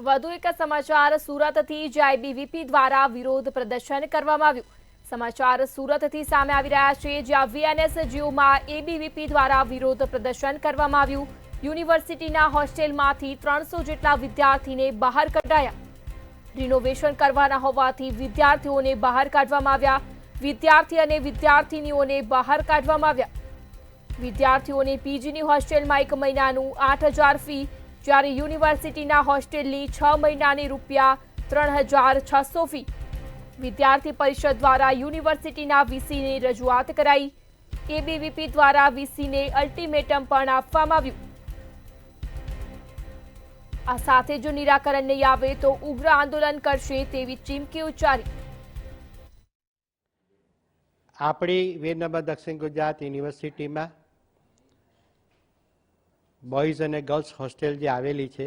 વધુ એક સમાચાર સુરતથી જ્યાં એબીવીપી દ્વારા વિરોધ પ્રદર્શન કરવામાં આવ્યું। સમાચાર સુરતથી સામે આવી રહ્યા છે, જ્યાં વીએનએસજીયુમાં એબીવીપી દ્વારા વિરોધ પ્રદર્શન કરવામાં આવ્યું। યુનિવર્સિટીના હોસ્ટેલમાંથી 300 જેટલા વિદ્યાર્થીને બહાર કઢાયા। રિનોવેશન કરવાના હોવાથી વિદ્યાર્થીઓને બહાર કાઢવામાં આવ્યા। વિદ્યાર્થી અને વિદ્યાર્થીનીઓને બહાર કાઢવામાં આવ્યા। વિદ્યાર્થીઓને પીજીની હોસ્ટેલમાં 1 મહિનાનું 8000 ફી, જ્યારે યુનિવર્સિટીના હોસ્ટેલની 6 મહિનાની ₹3600 ફી। વિદ્યાર્થી પરિષદ દ્વારા યુનિવર્સિટીના વીસીને રજૂઆત કરાઈ। એબીવીપી દ્વારા વીસીને અલ્ટિમેટમ પણ આપવામાં આવ્યું। આ સાથે જો નિરાકરણ નહીં આવે તો ઉગ્ર આંદોલન કરશે તેવી ચીમકી ઉચ્ચારી। આપણી વીર નર્મદ દક્ષિણ ગુજરાત યુનિવર્સિટીમાં બોયઝ અને ગર્લ્સ હોસ્ટેલ જે આવેલી છે,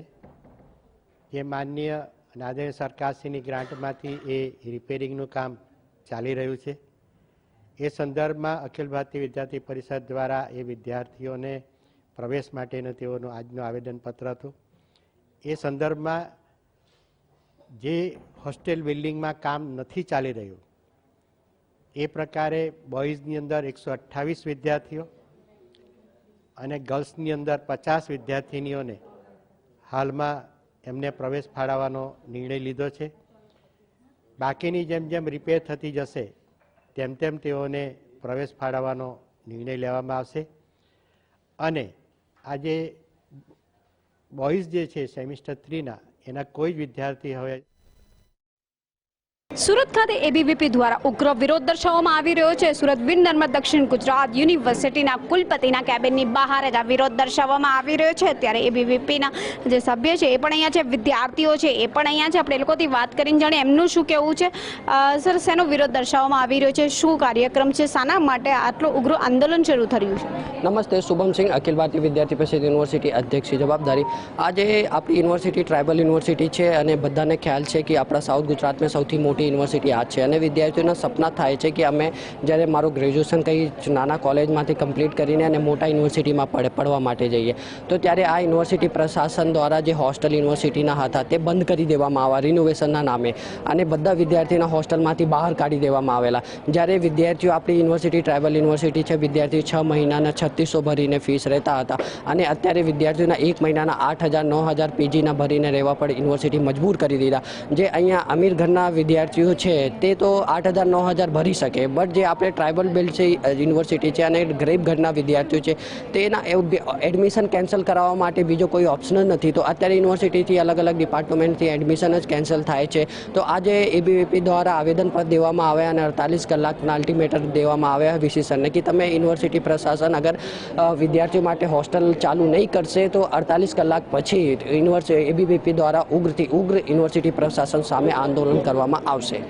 જે માનનીય આદરણીય સરકારશ્રીની ગ્રાન્ટમાંથી એ રિપેરિંગનું કામ ચાલી રહ્યું છે। એ સંદર્ભમાં અખિલ ભારતીય વિદ્યાર્થી પરિષદ દ્વારા એ વિદ્યાર્થીઓને પ્રવેશ માટેનું તેઓનું આજનું આવેદનપત્ર હતું। એ સંદર્ભમાં જે હોસ્ટેલ બિલ્ડિંગમાં કામ નથી ચાલી રહ્યું, એ પ્રકારે બોયઝની અંદર 128 વિદ્યાર્થીઓ અને ગર્લ્સની અંદર 50 વિદ્યાર્થીનીઓને હાલમાં એમને પ્રવેશ ફાળવવાનો નિર્ણય લીધો છે। બાકીની જેમ જેમ રિપેર થતી જશે તેમ તેમ તેઓને પ્રવેશ ફાળવવાનો નિર્ણય લેવામાં આવશે। અને આજે બોયઝ જે છે સેમિસ્ટર 3ના એના કોઈ જ વિદ્યાર્થી હવે સુરત ખાતે એબીવીપી દ્વારા ઉગ્ર વિરોધ દર્શાવવામાં આવી રહ્યો છે। સુરત વીર નર્મદ દક્ષિણ ગુજરાત યુનિવર્સિટીના કુલપતિના કેબિનની બહાર જ આ વિરોધ દર્શાવવામાં આવી રહ્યો છે। ત્યારે એબીવીપીના જે સભ્ય છે એ પણ અહીંયા છે, વિદ્યાર્થીઓ છે એ પણ અહીંયા છે। આપણે એ લોકોથી વાત કરીને જાણે એમનું શું કહેવું છે। સર, શેનો વિરોધ દર્શાવવામાં આવી રહ્યો છે, શું કાર્યક્રમ છે, શાના માટે આટલું ઉગ્ર આંદોલન શરૂ થયું છે? નમસ્તે, શુભમ સિંહ, અખિલ ભારતીય વિદ્યાર્થી પરિષદ યુનિવર્સિટી અધ્યક્ષની જવાબદારી। આજે આપણી યુનિવર્સિટી ટ્રાઇબલ યુનિવર્સિટી છે અને બધાને ખ્યાલ છે કે આપણા સાઉથ ગુજરાતમાં સૌથી મોટી યુનિવર્સિટી આ છે અને વિદ્યાર્થીઓના સપના થાય છે કે અમે જ્યારે મારું ગ્રેજ્યુએશન કંઈ નાના કોલેજમાંથી કમ્પ્લીટ કરીને અને મોટા યુનિવર્સિટીમાં પડવા માટે જઈએ, તો ત્યારે આ યુનિવર્સિટી પ્રશાસન દ્વારા જે હોસ્ટેલ યુનિવર્સિટીના હતા તે બંધ કરી દેવામાં આવ્યા રિનોવેશનના નામે, અને બધા વિદ્યાર્થીઓના હોસ્ટેલમાંથી બહાર કાઢી દેવામાં આવેલા। જ્યારે વિદ્યાર્થીઓ આપણી યુનિવર્સિટી ટ્રાઇબલ યુનિવર્સિટી છે, વિદ્યાર્થીઓ 6 મહિનાના 3600 ભરીને ફીસ રહેતા હતા અને અત્યારે વિદ્યાર્થીઓના 1 મહિનાના 8000 9000 પીજીના ભરીને રહેવા પર યુનિવર્સિટી મજબૂર કરી દીધા। જે અહીંયા અમીર ઘરના વિદ્યાર્થીઓ છે તે તો 8000 9000 ભરી શકે, બટ જે આપણે ટ્રાઇબલ બેલ્ટ છે યુનિવર્સિટી છે અને ગરીબ ઘરના વિદ્યાર્થીઓ છે તેના એડમિશન કેન્સલ કરાવવા માટે બીજો કોઈ ઓપ્શન જ નથી। તો અત્યારે યુનિવર્સિટીથી અલગ અલગ ડિપાર્ટમેન્ટથી એડમિશન જ કેન્સલ થાય છે। તો આજે એબીવીપી દ્વારા આવેદનપત્ર દેવામાં આવ્યા અને 48 કલાકના અલ્ટિમેટમ દેવામાં આવ્યા વીસી સરને કે તમે યુનિવર્સિટી પ્રશાસન અગર વિદ્યાર્થીઓ માટે હોસ્ટેલ ચાલુ નહીં કરશે તો 48 કલાક પછી એબીવીપી દ્વારા ઉગ્રથી ઉગ્ર યુનિવર્સિટી પ્રશાસન સામે આંદોલન કરવામાં આવશે।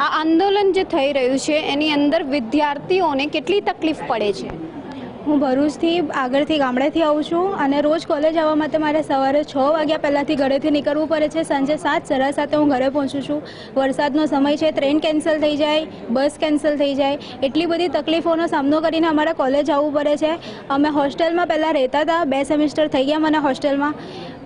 આ આંદોલન જે થઈ રહ્યું છે એની અંદર વિદ્યાર્થીઓને કેટલી તકલીફ પડે છે? હું ભરૂચથી આગળથી ગામડેથી આવું છું અને રોજ કોલેજ આવવા માટે મારે સવારે 6 વાગ્યા પહેલાંથી ઘરેથી નીકળવું પડે છે। સાંજે 7 સાડા 7 હું ઘરે પહોંચું છું। વરસાદનો સમય છે, ટ્રેન કેન્સલ થઈ જાય, બસ કેન્સલ થઈ જાય, એટલી બધી તકલીફોનો સામનો કરીને અમારે કોલેજ આવવું પડે છે। અમે હોસ્ટેલમાં પહેલાં રહેતા હતા, 2 સેમિસ્ટર થઈ ગયા મને હોસ્ટેલમાં।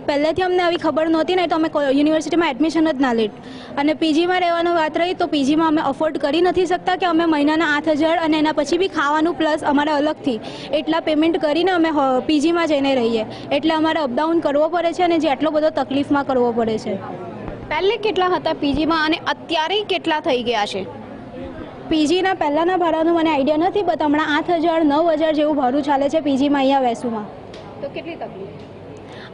પહેલેથી અમને આવી ખબર નહોતી ને તો અમે યુનિવર્સિટીમાં એડમિશન જ ના લીધું। અને પીજીમાં રહેવાની વાત રહી તો પીજીમાં અમે અફોર્ડ કરી નથી શકતા કે અમે મહિનાના 8000 અને એના પછી બી ખાવાનું પ્લસ અમારે અલગથી એટલા પેમેન્ટ કરીને અમે પીજીમાં જઈને રહીએ, એટલે અમારે અપડાઉન કરવો પડે છે અને જે આટલો બધો તકલીફમાં કરવો પડે છે। પહેલે કેટલા હતા પીજીમાં અને અત્યારે કેટલા થઈ ગયા છે? પીજીના પહેલાંના ભાડાનું મને આઈડિયા નથી, બટ હમણાં 8000 9000 જેવું ભાડું ચાલે છે પીજીમાં અહીંયા વેસુમાં। તો કેટલી તકલીફ?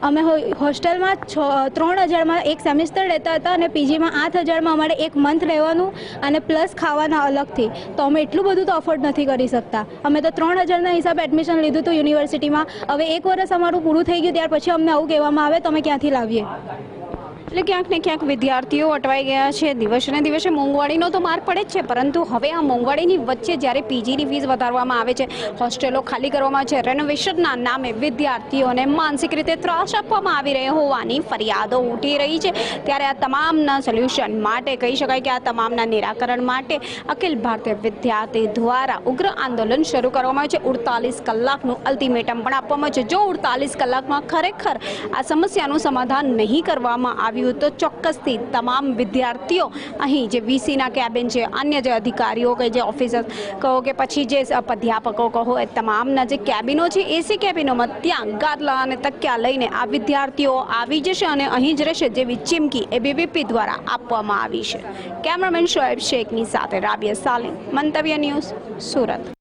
અમે હોસ્ટેલમાં 3000માં 1 સેમિસ્ટર રહેતા હતા અને પીજીમાં 8000માં અમારે 1 મંથ રહેવાનું અને પ્લસ ખાવાના અલગથી। તો અમે એટલું બધું તો અફોર્ડ નથી કરી શકતા। અમે તો 3000ના હિસાબે એડમિશન લીધું હતું યુનિવર્સિટીમાં। હવે 1 વર્ષ અમારું પૂરું થઈ ગયું ત્યાર પછી અમને આવું કહેવામાં આવે તો અમે ક્યાંથી લાવીએ? એટલે ક્યાંક ને ક્યાંક વિદ્યાર્થીઓ અટવાઈ ગયા છે। દિવસે ને દિવસે મોંઘવારીનો તો માર પડે જ છે, પરંતુ હવે આ મોંઘવારીની વચ્ચે જ્યારે પીજીની ફીસ વધારવામાં આવે છે, હોસ્ટેલો ખાલી કરવામાં આવે છે, રેનોવેશનના નામે વિદ્યાર્થીઓને માનસિક રીતે ત્રાસ આપવામાં આવી રહ્યો હોવાની ફરિયાદો ઉઠી રહી છે, ત્યારે આ તમામના સોલ્યુશન માટે કહી શકાય કે આ તમામના નિરાકરણ માટે અખિલ ભારતીય વિદ્યાર્થી દ્વારા ઉગ્ર આંદોલન શરૂ કરવામાં આવ્યું છે। 48 કલાકનું અલ્ટિમેટમ પણ આપવામાં આવ્યું છે। જો 48 કલાકમાં ખરેખર આ સમસ્યાનું સમાધાન નહીં કરવામાં આવે આવ્યું તો ચોક્કસથી તમામ વિદ્યાર્થીઓ અહીં જે વીસીના કેબિન છે, અન્ય જે અધિકારીઓ કે જે ઓફિસર્સ કહો કે પછી જે અધ્યાપકો કહો, એ તમામના જે કેબિનો છે એસી કેબિનોમાં ત્યાં ગાદલા અને તકિયા લઈને આ વિદ્યાર્થીઓ આવી જશે અને અહીં જ રહેશે, જેવી ચીમકી એબીવીપી દ્વારા આપવામાં આવી છે. કેમેરામેન શોએબ શેખની સાથે રાબિયા સાલિમ, મંતવ્ય ન્યૂઝ, સુરત.